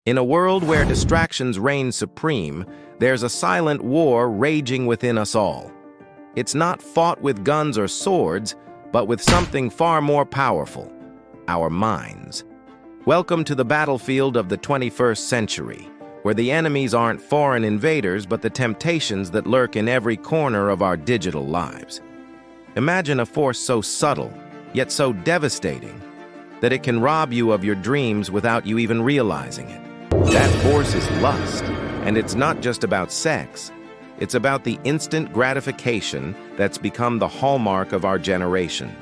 In a world where distractions reign supreme, there's a silent war raging within us all. It's not fought with guns or swords, but with something far more powerful: our minds. Welcome to the battlefield of the 21st century, where the enemies aren't foreign invaders but the temptations that lurk in every corner of our digital lives. Imagine a force so subtle, yet so devastating, that it can rob you of your dreams without you even realizing it. That force is lust, and it's not just about sex. It's about the instant gratification that's become the hallmark of our generation.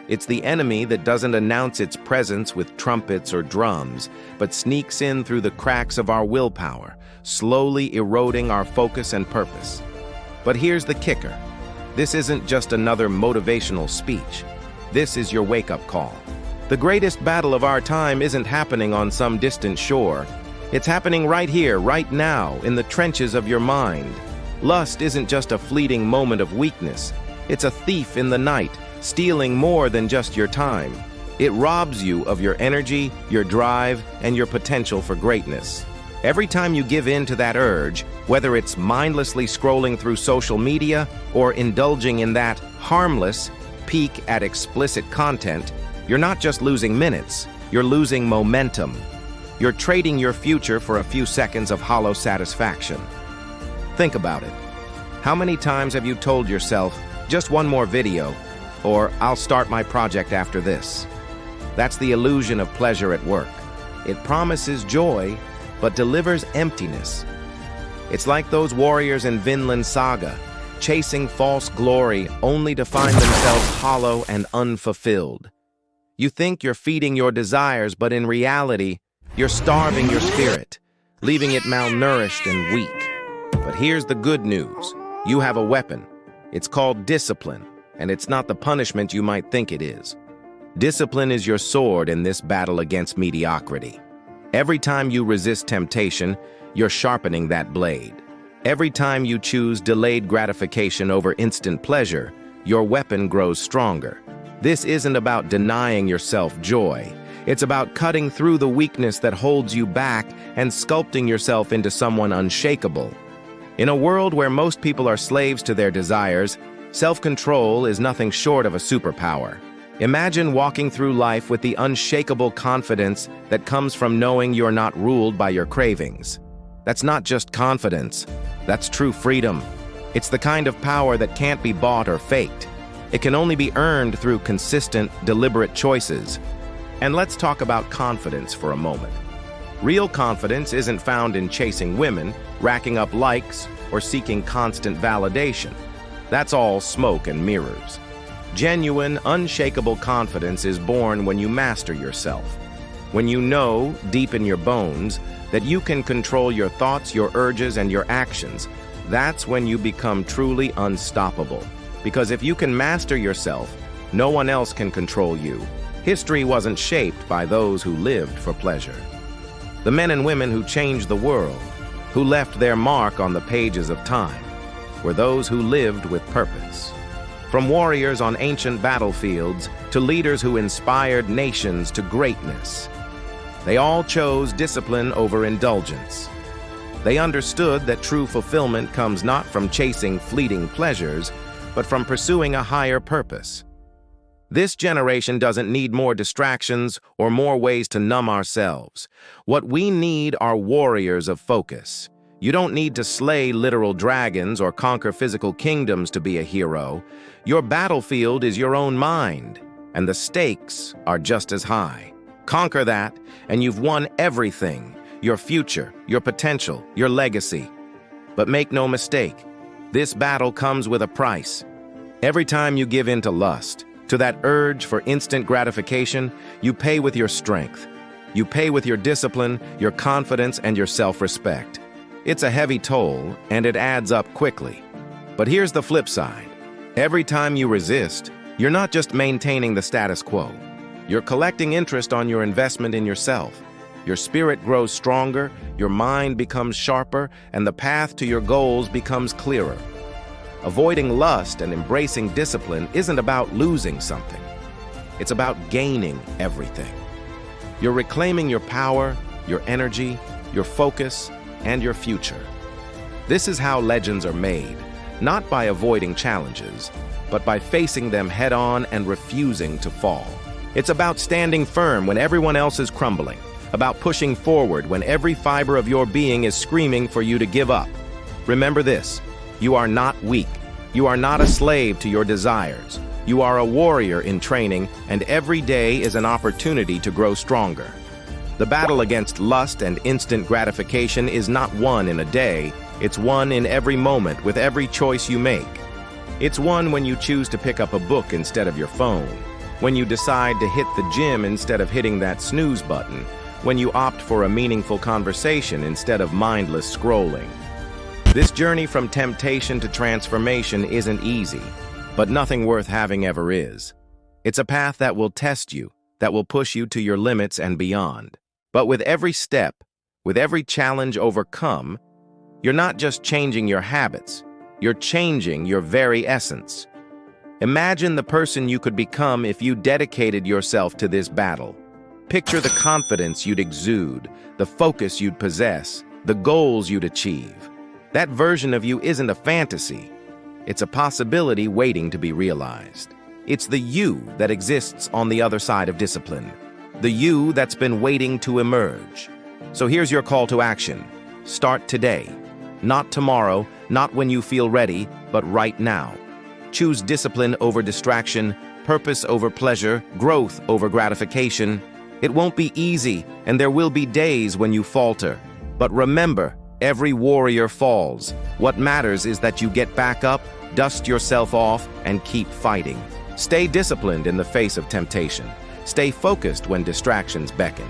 It's the enemy that doesn't announce its presence with trumpets or drums, but sneaks in through the cracks of our willpower, slowly eroding our focus and purpose. But here's the kicker. This isn't just another motivational speech. This is your wake-up call. The greatest battle of our time isn't happening on some distant shore. It's happening right here, right now, in the trenches of your mind. Lust isn't just a fleeting moment of weakness. It's a thief in the night, stealing more than just your time. It robs you of your energy, your drive, and your potential for greatness. Every time you give in to that urge, whether it's mindlessly scrolling through social media or indulging in that harmless peek at explicit content, you're not just losing minutes, you're losing momentum. You're trading your future for a few seconds of hollow satisfaction. Think about it. How many times have you told yourself, just one more video, or I'll start my project after this? That's the illusion of pleasure at work. It promises joy, but delivers emptiness. It's like those warriors in Vinland Saga, chasing false glory only to find themselves hollow and unfulfilled. You think you're feeding your desires, but in reality, you're starving your spirit, leaving it malnourished and weak. But here's the good news. You have a weapon. It's called discipline, and it's not the punishment you might think it is. Discipline is your sword in this battle against mediocrity. Every time you resist temptation, you're sharpening that blade. Every time you choose delayed gratification over instant pleasure, your weapon grows stronger. This isn't about denying yourself joy. It's about cutting through the weakness that holds you back and sculpting yourself into someone unshakable. In a world where most people are slaves to their desires, self-control is nothing short of a superpower. Imagine walking through life with the unshakable confidence that comes from knowing you're not ruled by your cravings. That's not just confidence. That's true freedom. It's the kind of power that can't be bought or faked. It can only be earned through consistent, deliberate choices. And let's talk about confidence for a moment. Real confidence isn't found in chasing women, racking up likes, or seeking constant validation. That's all smoke and mirrors. Genuine, unshakable confidence is born when you master yourself. When you know, deep in your bones, that you can control your thoughts, your urges, and your actions. That's when you become truly unstoppable. Because if you can master yourself, no one else can control you. History wasn't shaped by those who lived for pleasure. The men and women who changed the world, who left their mark on the pages of time, were those who lived with purpose. From warriors on ancient battlefields to leaders who inspired nations to greatness, they all chose discipline over indulgence. They understood that true fulfillment comes not from chasing fleeting pleasures, but from pursuing a higher purpose. This generation doesn't need more distractions or more ways to numb ourselves. What we need are warriors of focus. You don't need to slay literal dragons or conquer physical kingdoms to be a hero. Your battlefield is your own mind, and the stakes are just as high. Conquer that, and you've won everything: your future, your potential, your legacy. But make no mistake, this battle comes with a price. Every time you give in to lust, to that urge for instant gratification, you pay with your strength. You pay with your discipline, your confidence, and your self-respect. It's a heavy toll, and it adds up quickly. But here's the flip side. Every time you resist, you're not just maintaining the status quo. You're collecting interest on your investment in yourself. Your spirit grows stronger, your mind becomes sharper, and the path to your goals becomes clearer. Avoiding lust and embracing discipline isn't about losing something. It's about gaining everything. You're reclaiming your power, your energy, your focus, and your future. This is how legends are made, not by avoiding challenges, but by facing them head-on and refusing to fall. It's about standing firm when everyone else is crumbling, about pushing forward when every fiber of your being is screaming for you to give up. Remember this: you are not weak. You are not a slave to your desires. You are a warrior in training, and every day is an opportunity to grow stronger. The battle against lust and instant gratification is not won in a day. It's won in every moment with every choice you make. It's won when you choose to pick up a book instead of your phone, when you decide to hit the gym instead of hitting that snooze button, when you opt for a meaningful conversation instead of mindless scrolling. This journey from temptation to transformation isn't easy, but nothing worth having ever is. It's a path that will test you, that will push you to your limits and beyond. But with every step, with every challenge overcome, you're not just changing your habits, you're changing your very essence. Imagine the person you could become if you dedicated yourself to this battle. Picture the confidence you'd exude, the focus you'd possess, the goals you'd achieve. That version of you isn't a fantasy. It's a possibility waiting to be realized. It's the you that exists on the other side of discipline, the you that's been waiting to emerge. So here's your call to action. Start today. Not tomorrow, not when you feel ready, but right now. Choose discipline over distraction, purpose over pleasure, growth over gratification. It won't be easy, and there will be days when you falter. But remember, every warrior falls. What matters is that you get back up, dust yourself off, and keep fighting. Stay disciplined in the face of temptation. Stay focused when distractions beckon.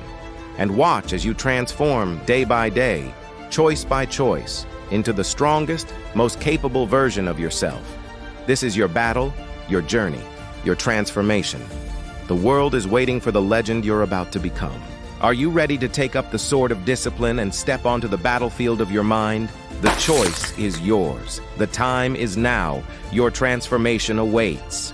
And watch as you transform day by day, choice by choice, into the strongest, most capable version of yourself. This is your battle, your journey, your transformation. The world is waiting for the legend you're about to become. Are you ready to take up the sword of discipline and step onto the battlefield of your mind? The choice is yours. The time is now. Your transformation awaits.